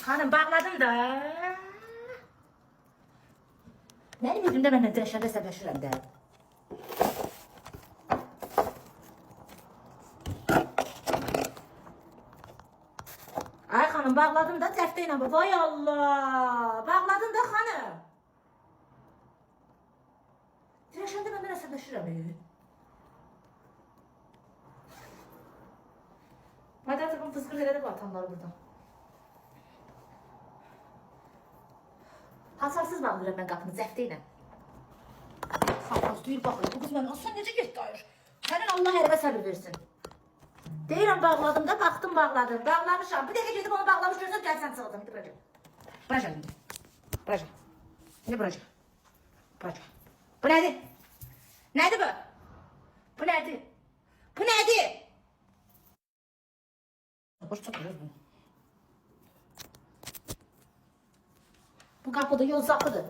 Hanım bağladım da. Benim yüzümdə mənlə dirəşəndə səbəşirəm də. Ay xanım bağladım da dəftə ilə. Vay Allah. Bağladım da xanım. Dirəşəndə mən mənlə səbəşirəm. Hadi bunu fıskır elədi bu atanları buradan. Hasarsız bağlayıram mən qapını zəftə ilə. Xalqaz duyur baxır. Bu qız mənim aslan necə getdi ayır. Sənin Allah ərəbə səbir versin. Deyirəm bağladım da baxdım bağladım. Bağlamışam. Bir dəqiqə gedib onu bağlamış görsən gəlsən çıxacam. İndi bura gəl. Bura gəl. Bura gəl. İndi bura gəl. Bura gəl. Bu nədir? Nədir bu? Bu nədir? Bu nədir? Boş çatırız bunu. Bu kapıda yol sapıdır.